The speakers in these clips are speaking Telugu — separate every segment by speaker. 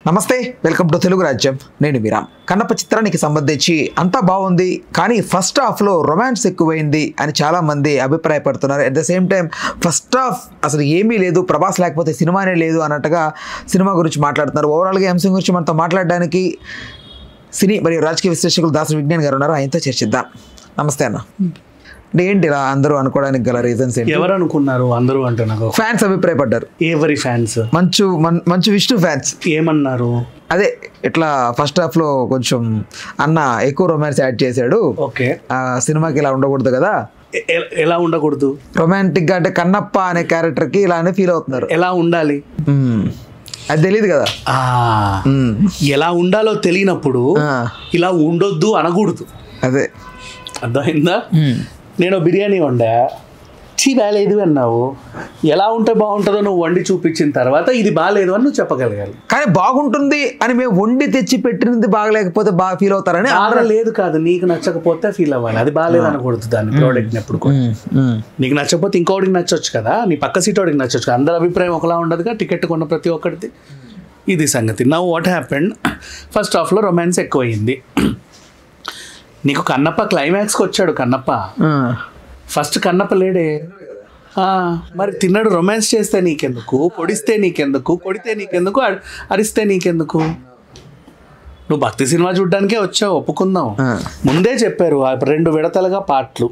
Speaker 1: నమస్తే, వెల్కమ్ టు తెలుగు రాజ్యం. నేను విరామ్. కన్నప్ప చిత్రానికి సంబంధించి అంతా బాగుంది, కానీ ఫస్ట్ హాఫ్లో రొమాన్స్ ఎక్కువైంది అని చాలామంది అభిప్రాయపడుతున్నారు. At the same time first half అసలు ఏమీ లేదు, ప్రభాస్ లేకపోతే సినిమానే లేదు అన్నట్టుగా సినిమా గురించి మాట్లాడుతున్నారు. ఓవరాల్గా అంశం గురించి మనతో మాట్లాడడానికి సినీ మరియు రాజకీయ విశ్లేషకులు దాసరి విజ్ఞాన్ గారు ఉన్నారు. ఆయనతో చర్చిద్దాం. నమస్తే అన్న. ఏంటి ఇలా అందరూ అనుకోవడానికి గల రీజన్స్ ఏంటి?
Speaker 2: ఎవరు అనుకున్నారు అందరూ అంటే? నాకు
Speaker 1: ఫ్యాన్స్ అభిప్రాయపడ్డారు.
Speaker 2: ఎవరి ఫ్యాన్స్?
Speaker 1: మంచు విష్ణు ఫ్యాన్స్
Speaker 2: ఏమన్నారు?
Speaker 1: అదే ఇట్లా ఫస్ట్ హాఫ్ లో కొంచెం అన్న ఎక్కువ రొమాన్స్ యాడ్ చేశాడు,
Speaker 2: ఓకే
Speaker 1: సినిమాకి ఇలా ఉండకూడదు కదా.
Speaker 2: ఎలా ఉండకూడదు?
Speaker 1: రొమాంటిక్ గా అంటే కన్నప్ప అనే క్యారెక్టర్ కి ఇలానే ఫీల్ అవుతున్నారు.
Speaker 2: ఎలా ఉండాలి
Speaker 1: అది తెలియదు కదా.
Speaker 2: ఎలా ఉండాలో తెలియనప్పుడు ఇలా ఉండొద్దు అనకూడదు.
Speaker 1: అదే
Speaker 2: అర్థమైందా? నేను బిర్యానీ వండా, బాగాలేదు అన్నావు. ఎలా ఉంటే బాగుంటుందో నువ్వు వండి చూపించిన తర్వాత ఇది బాగాలేదు అని నువ్వు చెప్పగలగాలి.
Speaker 1: కానీ బాగుంటుంది అని మేము వండి తెచ్చి పెట్టినది బాగలేకపోతే బాగా ఫీల్ అవుతారని.
Speaker 2: లేదు కాదు, నీకు నచ్చకపోతే ఫీల్ అవ్వాలి. అది బాగాలేదు అనకూడదు దాన్ని, ప్రోడక్ట్ని ఎప్పుడు కూడా. నీకు నచ్చకపోతే ఇంకోటికి నచ్చొచ్చు కదా, నీ పక్క సీట్ వాడికి నచ్చొచ్చు కదా. అందరి అభిప్రాయం ఒకలా ఉండదుగా, టికెట్ కొన్న ప్రతి ఒక్కరిది. ఇది సంగతి. నౌ వాట్ హ్యాపెండ్, ఫస్ట్ హాఫ్లో రొమాన్స్ ఎక్కువయింది. నీకు కన్నప్ప క్లైమాక్స్కి వచ్చాడు. కన్నప్ప ఫస్ట్ కన్నప్ప లేడే, మరి తిన్నాడు. రొమాన్స్ చేస్తే నీకెందుకు, పొడిస్తే నీకెందుకు, కొడితే నీకెందుకు, అరిస్తే నీకెందుకు? నువ్వు భక్తి సినిమా చూడ్డానికే వచ్చావు, ఒప్పుకుందాం. ముందే చెప్పారు 2 విడతలుగా పాటలు,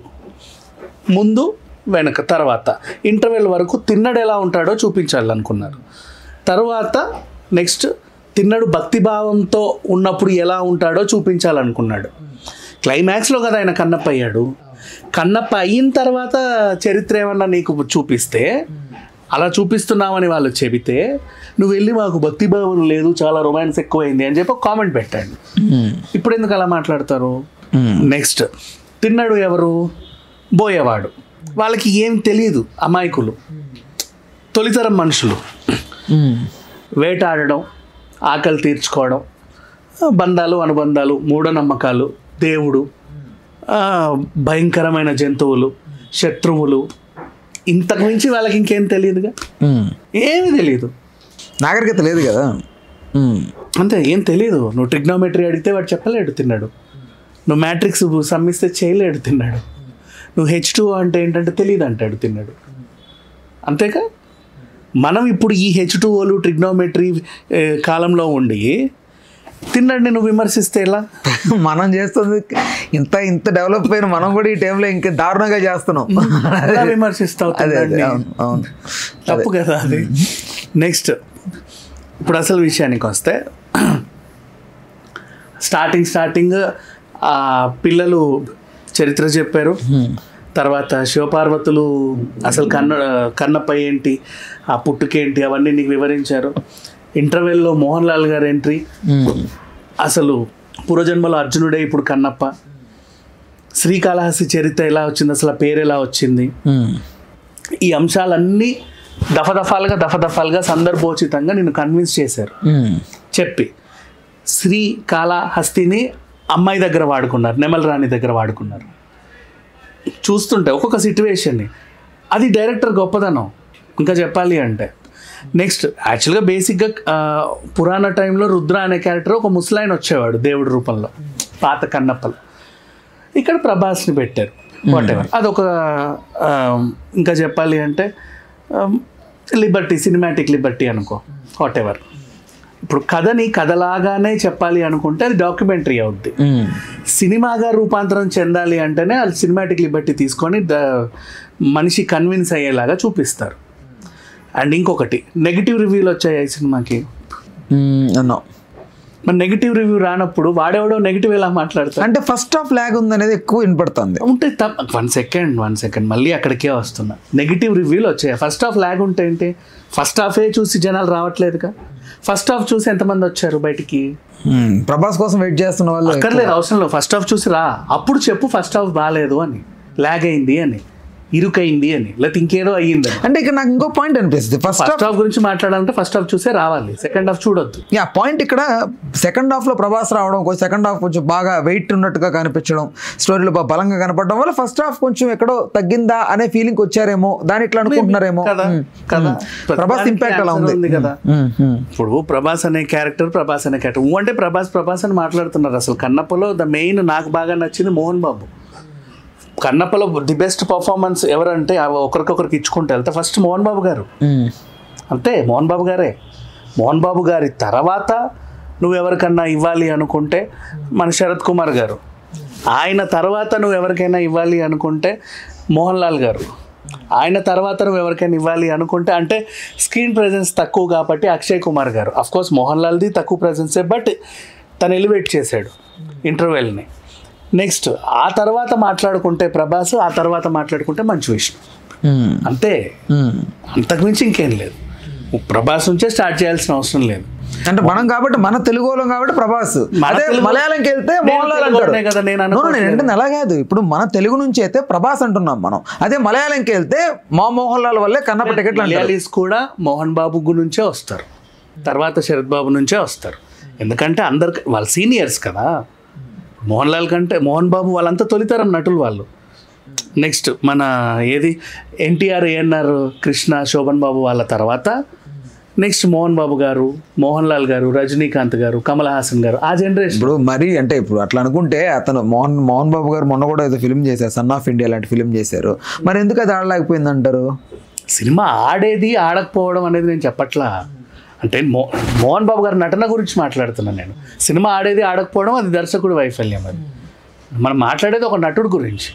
Speaker 2: ముందు వెనక, తర్వాత ఇంటర్వెల్ వరకు తిన్నడు ఎలా ఉంటాడో చూపించాలనుకున్నారు. తర్వాత నెక్స్ట్ తిన్నడు భక్తిభావంతో ఉన్నప్పుడు ఎలా ఉంటాడో చూపించాలనుకున్నాడు. క్లైమాక్స్లో కదా ఆయన కన్నప్ప అయ్యాడు. కన్నప్ప అయిన తర్వాత చరిత్ర ఏమన్నా నీకు చూపిస్తే, అలా చూపిస్తున్నామని వాళ్ళు చెబితే నువ్వు వెళ్ళి మాకు భక్తిభావం లేదు, చాలా రొమాన్స్ ఎక్కువైంది అని చెప్పి కామెంట్ పెట్టండి. ఇప్పుడు ఎందుకు అలా మాట్లాడతారు? నెక్స్ట్ తిన్నాడు ఎవరు? బోయేవాడు. వాళ్ళకి ఏం తెలియదు, అమాయకులు, తొలితరం మనుషులు. వేటాడడం, ఆకలి తీర్చుకోవడం, బంధాలు, అనుబంధాలు, మూఢనమ్మకాలు, దేవుడు, భయంకరమైన జంతువులు, శత్రువులు, ఇంతకు మించి వాళ్ళకి ఇంకేం తెలియదుగా. ఏమీ తెలియదు,
Speaker 1: నాగరికత లేదు కదా.
Speaker 2: అంతే, ఏం తెలియదు. నువ్వు ట్రిగ్నోమెట్రీ అడిగితే వాడు చెప్పలేడు తిన్నాడు. నువ్వు మ్యాట్రిక్స్ సమ్మిస్తే చేయలేడు తిన్నాడు. నువ్వు H2 అంటే ఏంటంటే తెలియదు అంటాడు తిన్నాడు. అంతేగా. మనం ఇప్పుడు ఈ H2Oలు ట్రిగ్నోమెట్రీ కాలంలో ఉండి తిన్నాడు నువ్వు విమర్శిస్తే ఎలా?
Speaker 1: మనం చేస్తుంది ఇంత డెవలప్ అయిన మనం కూడా ఈ టైంలో ఇంకా దారుణంగా చేస్తున్నాం.
Speaker 2: ఎలా విమర్శిస్తావు? తప్పు కదా అది. నెక్స్ట్ ఇప్పుడు అసలు విషయానికి వస్తే, స్టార్టింగ్ పిల్లలు చరిత్ర చెప్పారు. తర్వాత శివపార్వతులు అసలు కన్నప్ప ఏంటి, ఆ పుట్టుకేంటి, అవన్నీ నీకు వివరించారు. ఇంటర్వెల్లో మోహన్ లాల్ గారు ఎంట్రీ, అసలు పూర్వజన్మలో అర్జునుడే ఇప్పుడు కన్నప్ప. శ్రీకాళహస్తి చరిత్ర ఎలా వచ్చింది, అసలు పేరు ఎలా వచ్చింది, ఈ అంశాలన్నీ దఫదఫాలుగా సందర్భోచితంగా నిన్ను కన్విన్స్ చేశారు. చెప్పి శ్రీకాళహస్తిని అమ్మాయి దగ్గర వాడుకున్నారు, నెమల్ రాణి దగ్గర వాడుకున్నారు. చూస్తుంటే ఒక్కొక్క సిట్యువేషన్ని, అది డైరెక్టర్ గొప్పదనం. ఇంకా చెప్పాలి అంటే నెక్స్ట్ యాక్చువల్గా బేసిక్గా పురాణ టైంలో రుద్ర అనే క్యారెక్టర్ ఒక ముసలాయన వచ్చేవాడు దేవుడి రూపంలో, పాత కన్నప్పలు. ఇక్కడ ప్రభాస్ని పెట్టారు. వాటెవర్, అదొక ఇంకా చెప్పాలి అంటే లిబర్టీ, సినిమాటిక్ లిబర్టీ అనుకో, వాటెవర్. ఇప్పుడు కథని కథలాగానే చెప్పాలి అనుకుంటే అది డాక్యుమెంటరీ అవుద్ది. సినిమాగా రూపాంతరం చెందాలి అంటేనే అది సినిమాటిక్ లిబర్టీ తీసుకొని మనిషి కన్విన్స్ అయ్యేలాగా చూపిస్తారు. అండ్ ఇంకొకటి, నెగిటివ్ రివ్యూలు వచ్చాయి ఈ సినిమాకి. మరి నెగిటివ్ రివ్యూ రానప్పుడు వాడెవడో నెగిటివ్ ఎలా మాట్లాడతారు?
Speaker 1: అంటే ఫస్ట్ హాఫ్ లాగ్ ఉంది అనేది ఎక్కువ వినపడుతుంది.
Speaker 2: ఉంటే వన్ సెకండ్ మళ్ళీ అక్కడికే వస్తున్నా. నెగిటివ్ రివ్యూలు వచ్చాయి. ఫస్ట్ హాఫ్ లాగ్ ఉంటే ఏంటి? ఫస్ట్ హాఫే చూసి జనాలు రావట్లేదుగా. ఫస్ట్ హాఫ్ చూసి ఎంతమంది వచ్చారు బయటికి?
Speaker 1: ప్రభాస్ కోసం వెయిట్ చేస్తున్న వాళ్ళు
Speaker 2: అక్కర్లేదు, అవసరం లేదు. ఫస్ట్ హాఫ్ చూసి రా, అప్పుడు చెప్పు ఫస్ట్ హాఫ్ బాగాలేదు అని, లాగ్ అయింది అని. ఇరుకైంది అని, లేకపోతే ఇంకేదో అయ్యింది.
Speaker 1: అంటే ఇక్కడ నాకు ఇంకో పాయింట్ అనిపిస్తుంది.
Speaker 2: ఫస్ట్ హాఫ్ గురించి మాట్లాడాలంటే ఫస్ట్ హాఫ్ చూసే రావాలి, సెకండ్ హాఫ్ చూడొద్దు.
Speaker 1: పాయింట్ ఇక్కడ సెకండ్ హాఫ్ లో ప్రభాస్ రావడం, సెకండ్ హాఫ్ కొంచెం బాగా వెయిట్ ఉన్నట్టుగా కనిపించడం, స్టోరీలో బాగా బలంగా కనపడడం వల్ల ఫస్ట్ హాఫ్ కొంచెం ఎక్కడో తగ్గిందా అనే ఫీలింగ్ వచ్చారేమో, దాని ఇట్లా అనుకుంటున్నారేమో
Speaker 2: కదా.
Speaker 1: ప్రభాస్ ఇంపాక్ట్ అలా ఉంది
Speaker 2: కదా. ఇప్పుడు ప్రభాస్ అనే క్యారెక్టర్ అంటే ప్రభాస్ అని మాట్లాడుతున్నారు. అసలు కన్నప్పలో ద మెయిన్ నాకు బాగా నచ్చింది Mohan Babu. కన్నప్పలో the best performance ఎవరంటే ఒకరికొకరికి ఇచ్చుకుంటూ వెళ్తే ఫస్ట్ మోహన్ బాబు గారు. అంతే, మోహన్ బాబు గారే. మోహన్ బాబు గారి తర్వాత నువ్వు ఎవరికన్నా ఇవ్వాలి అనుకుంటే మన శరత్ కుమార్ గారు. ఆయన తర్వాత నువ్వు ఎవరికైనా ఇవ్వాలి అనుకుంటే మోహన్ లాల్ గారు. ఆయన తర్వాత నువ్వు ఎవరికైనా ఇవ్వాలి అనుకుంటే, అంటే స్క్రీన్ ప్రెజెన్స్ తక్కువ కాబట్టి అక్షయ్ కుమార్ గారు. అఫ్కోర్స్ మోహన్ లాల్ది తక్కువ ప్రెజెన్సే, బట్ తను ఎలివేట్ చేశాడు ఇంటర్వెల్ని. నెక్స్ట్ ఆ తర్వాత మాట్లాడుకుంటే ప్రభాస్, ఆ తర్వాత మాట్లాడుకుంటే మంచు విష్ణు. అంతే, అంతకుమించి ఇంకేం లేదు. ప్రభాస్ నుంచే స్టార్ట్ చేయాల్సిన అవసరం లేదు.
Speaker 1: అంటే మనం కాబట్టి మన తెలుగు వాళ్ళం కాబట్టి ప్రభాస్, మలయాళంకి వెళ్తే మోహన్ లాల్ అంటారు. నేను అలా కాదు, ఇప్పుడు మన తెలుగు నుంచి అయితే ప్రభాస్ అంటున్నాం మనం, అదే మలయాళంకి వెళ్తే మా మోహన్ లాల్ వల్లే కన్నప్ప టికెట్లు.
Speaker 2: మలయాళీస్ కూడా మోహన్ బాబు నుంచే వస్తారు, తర్వాత శరత్ బాబు నుంచే వస్తారు. ఎందుకంటే అందరికి వాళ్ళు సీనియర్స్ కదా. మోహన్ లాల్ కంటే మోహన్ బాబు వాళ్ళంతా తొలితరం నటులు వాళ్ళు. నెక్స్ట్ మన ఎన్టీఆర్, ఏఎన్ఆర్, కృష్ణ, శోభన్ బాబు వాళ్ళ తర్వాత నెక్స్ట్ మోహన్ బాబు గారు, మోహన్ లాల్ గారు, రజనీకాంత్ గారు, కమల్ హాసన్ గారు, ఆ జనరేషన్.
Speaker 1: ఇప్పుడు మరి అంటే ఇప్పుడు అట్లా అనుకుంటే అతను మోహన్ బాబు గారు మొన్న కూడా ఏదో ఫిల్మ్ చేశారు, సన్ ఆఫ్ ఇండియా లాంటి ఫిల్మ్ చేశారు. మరి ఎందుకు అది ఆడలేకపోయింది అంటారు?
Speaker 2: సినిమా ఆడేది ఆడకపోవడం అనేది నేను చెప్పట్లా. అంటే మోహన్ బాబు గారి నటన గురించి మాట్లాడుతున్నాను నేను. సినిమా ఆడేది ఆడకపోవడం అది దర్శకుడి వైఫల్యం. అది మనం మాట్లాడేది ఒక నటుడు గురించి.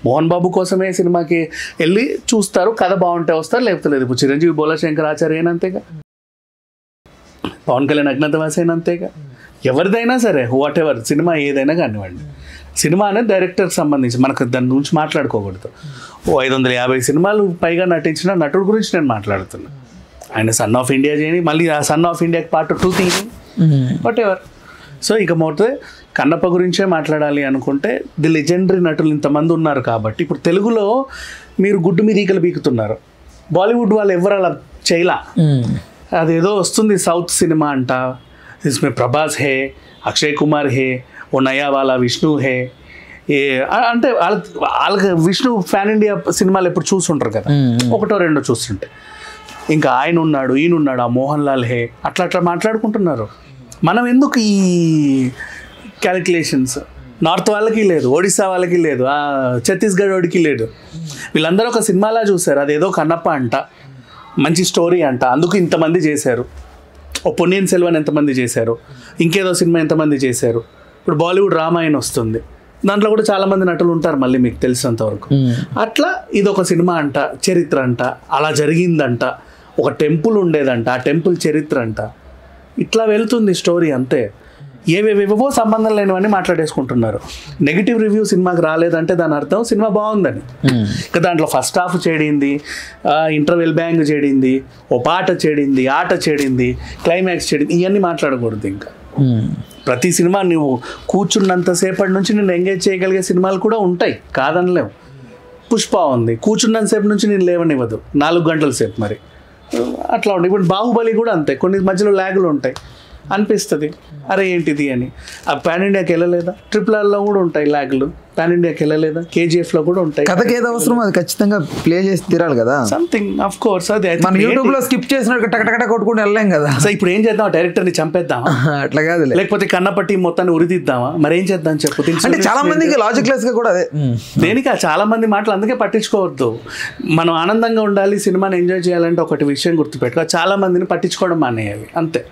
Speaker 2: మోహన్ బాబు కోసమే సినిమాకి వెళ్ళి చూస్తారు, కథ బాగుంటే వస్తారు, లేకపోతే లేదు. ఇప్పుడు చిరంజీవి బోలా శంకర్ ఆచార్య అయినంతేగా, పవన్ కళ్యాణ్ అజ్ఞాతవాసి అయినంతేగా, ఎవరిదైనా సరే వాట్ ఎవర్ సినిమా ఏదైనా కానివ్వండి. సినిమా అనేది డైరెక్టర్కి సంబంధించి, మనకు దాని గురించి మాట్లాడుకోకూడదు. 550 సినిమాలు పైగా నటించిన నటుడు గురించి నేను మాట్లాడుతున్నాను. ఆయన సన్ ఆఫ్ ఇండియా చేయని, మళ్ళీ ఆ సన్ ఆఫ్ ఇండియాకి పార్ట్ 2 తీయని, వాట్ ఎవర్. సో ఇక మొత్తం కన్నప్ప గురించే మాట్లాడాలి అనుకుంటే ది లెజెండరీ నటులు ఇంతమంది ఉన్నారు కాబట్టి, ఇప్పుడు తెలుగులో మీరు గుడ్డు మీద ఈకలు బీకుతున్నారు. బాలీవుడ్ వాళ్ళు ఎవరు అలా చేయలా. అదేదో వస్తుంది సౌత్ సినిమా అంట, इसमें ప్రభాస్ హే, అక్షయ్ కుమార్ హే, ఓ నయా వాలా విష్ణు హే, అంటే వాళ్ళకి విష్ణు ఫ్యాన్ ఇండియా సినిమాలు ఎప్పుడు చూస్తుంటారు కదా, ఒకటో రెండో చూస్తుంటే. ఇంకా ఆయన ఉన్నాడు, ఈయనున్నాడు, ఆ మోహన్ లాల్ హే, అట్లా మాట్లాడుకుంటున్నారు. మనం ఎందుకు ఈ క్యాలిక్యులేషన్స్? నార్త్ వాళ్ళకి లేదు, ఒడిస్సా వాళ్ళకి లేదు, ఛత్తీస్గఢ్ వాడికి లేదు. వీళ్ళందరూ ఒక సినిమాలా చూశారు. అదేదో కన్నప్ప అంట, మంచి స్టోరీ అంట, అందుకు ఇంతమంది చేశారు. ఓ పొన్నియిన్ సెల్వన్ ఎంతమంది చేశారు, ఇంకేదో సినిమా ఎంతమంది చేశారు. ఇప్పుడు బాలీవుడ్ రామాయణ వస్తుంది, దాంట్లో కూడా చాలామంది నటులు ఉంటారు మళ్ళీ మీకు తెలిసినంతవరకు. అట్లా ఇది ఒక సినిమా అంట, చరిత్ర అంట, అలా జరిగిందంట, ఒక టెంపుల్ ఉండేదంట, ఆ టెంపుల్ చరిత్ర అంట, ఇట్లా వెళ్తుంది స్టోరీ. అంతే, ఏవేవేవో సంబంధం లేనివన్నీ మాట్లాడేసుకుంటున్నారు. నెగిటివ్ రివ్యూ సినిమాకి రాలేదంటే దాని అర్థం సినిమా బాగుందని. ఇంకా దాంట్లో ఫస్ట్ హాఫ్ చెడింది, ఇంటర్వెల్ బ్యాంగ్ చెడింది, ఓ పాట చెడింది, ఆట చెడింది, క్లైమాక్స్ చెడింది, ఇవన్నీ మాట్లాడకూడదు. ఇంకా ప్రతి సినిమా నువ్వు కూర్చున్నంతసేపటి నుంచి నేను ఎంగేజ్ చేయగలిగే సినిమాలు కూడా ఉంటాయి, కాదనలేవు. పుష్ప ఉంది, కూర్చున్నంతసేపు నుంచి నేను లేవనివ్వదు 4 గంటల సేపు. మరి అట్లా ఉంటాయి. ఇప్పుడు బాహుబలి కూడా అంతే, కొన్ని మధ్యలో ల్యాగులు ఉంటాయి, అనిపిస్తుంది అరే ఏంటిది అని. ఆ పాన్ ఇండియాకి వెళ్ళలేదా, RRRలో కూడా ఉంటాయి ల్యాగులు, పాన్ ఇండియాకి వెళ్ళలేదా, KGFలో కూడా ఉంటాయి.
Speaker 1: కథకి ఏదో అవసరం అది ఖచ్చితంగా ప్లే చేసి తీరాలి కదా,
Speaker 2: సంథింగ్. ఆఫ్ కోర్స్ అది
Speaker 1: మన యూట్యూబ్లో స్కిప్ చేసినట్టు టకటక కొట్టుకుని వెళ్ళలేం కదా.
Speaker 2: సో ఇప్పుడు ఏం చేద్దాం, డైరెక్టర్ని చంపేద్దామా?
Speaker 1: అట్లా కాదు,
Speaker 2: లేకపోతే కన్నప్పటి మొత్తాన్ని ఉరిదిద్దామా? మరి ఏం చేద్దాం చెప్పు.
Speaker 1: అంటే చాలా మందికి లాజిక్ లెస్ గా కూడా అదే
Speaker 2: దేనికి చాలా మంది మాటలు అందుకే పట్టించుకోవద్దు. మనం ఆనందంగా ఉండాలి, సినిమాని ఎంజాయ్ చేయాలంటే ఒకటి విషయం గుర్తుపెట్టుకో, చాలా మందిని పట్టించుకోవడం మానేయాలి. అంతే,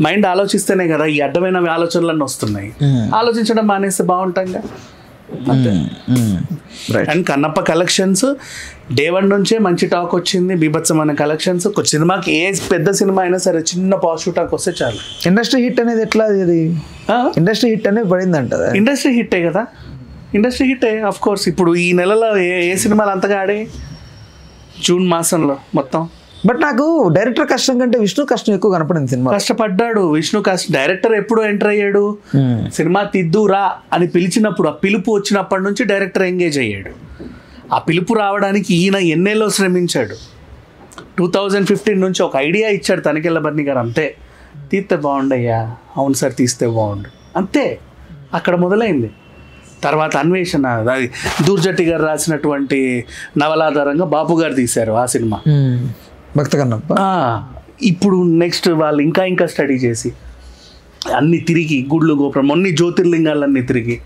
Speaker 2: మైండ్ ఆలోచిస్తేనే కదా ఈ అడ్డమైన ఆలోచనలన్నీ వస్తున్నాయి. ఆలోచించడం మానేస్తే బాగుంటాంగా. అంతే. అండ్ కన్నప్ప కలెక్షన్స్ డే 1 నుంచే మంచి టాక్ వచ్చింది, బీభత్సమైన కలెక్షన్స్. ఒక సినిమాకి ఏ పెద్ద సినిమా అయినా సరే చిన్న పాజిటివ్ టాక్ వస్తే చాలు.
Speaker 1: ఇండస్ట్రీ హిట్ అనేది ఎట్లా, ఇది ఇండస్ట్రీ హిట్ అనేది పడిందంట.
Speaker 2: ఇండస్ట్రీ హిట్టే కదా, ఇండస్ట్రీ హిట్టే ఆఫ్ కోర్స్. ఇప్పుడు ఈ నెలలో ఏ సినిమాలు అంతగా ఆడే జూన్ మాసంలో మొత్తం.
Speaker 1: బట్ నాకు డైరెక్టర్ కష్టం కంటే విష్ణు కష్టం ఎక్కువ కనపడింది. సినిమా
Speaker 2: కష్టపడ్డాడు విష్ణు. డైరెక్టర్ ఎప్పుడు ఎంటర్ అయ్యాడు, సినిమా తిద్దురా అని పిలిచినప్పుడు, ఆ పిలుపు వచ్చినప్పటి నుంచి డైరెక్టర్ ఎంగేజ్ అయ్యాడు. ఆ పిలుపు రావడానికి ఈయన ఎన్నేళ్ళో శ్రమించాడు. 2015 నుంచి ఒక ఐడియా ఇచ్చాడు తనికెళ్ళబర్ని గారు, అంతే. తీస్తే బాగుండయ్యా, అవును సార్ తీస్తే బాగుండు, అంతే. అక్కడ మొదలైంది. తర్వాత అన్వేషణ, అది దూర్జట్టి గారు రాసినటువంటి నవలాధారంగా బాపు గారు తీశారు ఆ సినిమా.
Speaker 1: భక్త కన్నప్ప.
Speaker 2: ఇప్పుడు నెక్స్ట్ వాళ్ళు ఇంకా ఇంకా స్టడీ చేసి అన్ని తిరిగి గుళ్ళు గోపురం అన్ని జ్యోతిర్లింగాలన్నీ తిరిగి,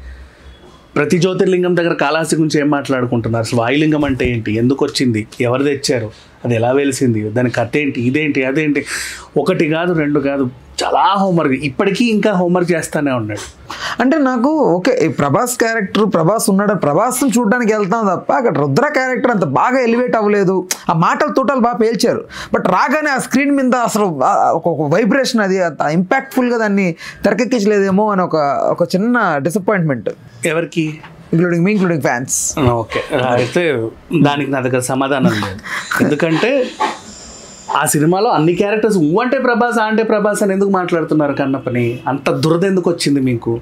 Speaker 2: ప్రతి జ్యోతిర్లింగం దగ్గర కాళహస్తి గురించి ఏం మాట్లాడుకుంటున్నారు, అసలు వాయులింగం అంటే ఏంటి, ఎందుకు వచ్చింది, ఎవరు తెచ్చారు, అది ఎలా వెలిసింది, దాని కథ ఏంటి, ఇదేంటి అదేంటి, ఒకటి కాదు రెండు కాదు, చాలా హోంవర్క్. ఇప్పటికీ ఇంకా హోంవర్క్ చేస్తూనే ఉన్నాడు.
Speaker 1: అంటే నాకు ఓకే, ఈ ప్రభాస్ క్యారెక్టర్, ప్రభాస్ ఉన్నాడు, ప్రభాస్ని చూడడానికి వెళ్తాం తప్ప అక్కడ రుద్ర క్యారెక్టర్ అంత బాగా ఎలివేట్ అవ్వలేదు. ఆ మాటలు తోటలు బాగా పేల్చారు, బట్ రాగానే ఆ స్క్రీన్ మీద అసలు ఒక వైబ్రేషన్, అది అంత ఇంపాక్ట్ఫుల్గా దాన్ని తెరకెక్కించలేదేమో అని ఒక చిన్న డిసప్పాయింట్మెంట్.
Speaker 2: ఎవరికి?
Speaker 1: Including fans.
Speaker 2: ఓకే, అయితే దానికి నా దగ్గర సమాధానం లేదు. ఎందుకంటే ఆ సినిమాలో అన్ని క్యారెక్టర్స్ అంటే ప్రభాస్ అంటే ప్రభాస్ అని ఎందుకు మాట్లాడుతున్నారు కన్నప్పని? అంత దురద ఎందుకు వచ్చింది మీకు?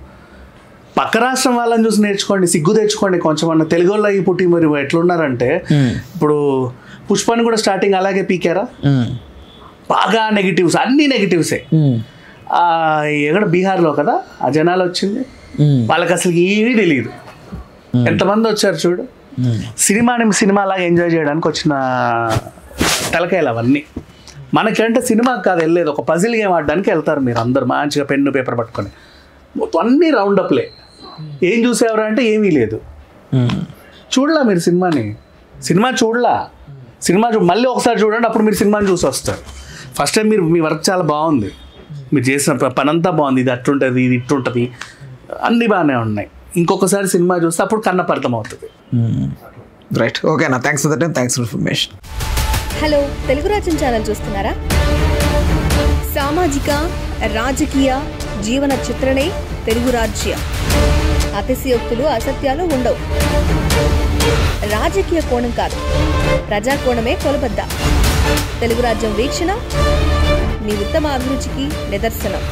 Speaker 2: పక్క రాష్ట్రం వాళ్ళని చూసి నేర్చుకోండి, సిగ్గు తెచ్చుకోండి కొంచెం. అన్న తెలుగు వాళ్ళు అయ్యి పుట్టి మరి ఎట్లున్నారంటే, ఇప్పుడు పుష్పని కూడా స్టార్టింగ్ అలాగే పీకారా, బాగా నెగిటివ్స్, అన్ని నెగిటివ్సే. ఎక్కడ బీహార్లో కదా ఆ జనాలు వచ్చింది, వాళ్ళకి అసలు ఏమీ తెలియదు. ఎంతమంది వచ్చారు చూడు, సినిమా లాగా ఎంజాయ్ చేయడానికి వచ్చిన తలకాయలు అవన్నీ. మనకంటే సినిమాకి కాదు వెళ్ళలేదు, ఒక పజిల్ గేమ్ ఆడడానికి వెళ్తారు మీరు అందరు, మంచిగా పెన్ను పేపర్ పట్టుకొని. మొత్తం అన్నీ రౌండప్లే. ఏం చూసేవారు అంటే ఏమీ లేదు. చూడలా మీరు సినిమా చూడలా. మళ్ళీ ఒకసారి చూడండి, అప్పుడు మీరు సినిమాని చూసి వస్తారు. ఫస్ట్ టైం మీ వర్క్ చాలా బాగుంది, మీరు చేసిన పనంతా బాగుంది, ఇది అట్లుంటుంది, ఇది ఇట్లుంటుంది, అన్నీ బాగానే ఉన్నాయి. ఇంకొకసారి సినిమా చూస్తే అప్పుడు కన్నప్ప అర్థం అవుతుంది.
Speaker 1: రైట్, ఓకేనా, thanks for the time, thanks for information.
Speaker 3: Hello, Telugu రాజ్యం ఛానల్ చూస్తున్నారా? సామాజిక రాజకీయ జీవన చిత్రణే తెలుగు రాజ్యం. అతిశయోక్తులు అసత్యాలు ఉండవు. రాజకీయ కోణం కాదు, ప్రజా కోణమే కొలబద్ద. తెలుగు రాజ్యం వీక్షణ మీ ఉత్తమ అభిరుచికి నిదర్శనం.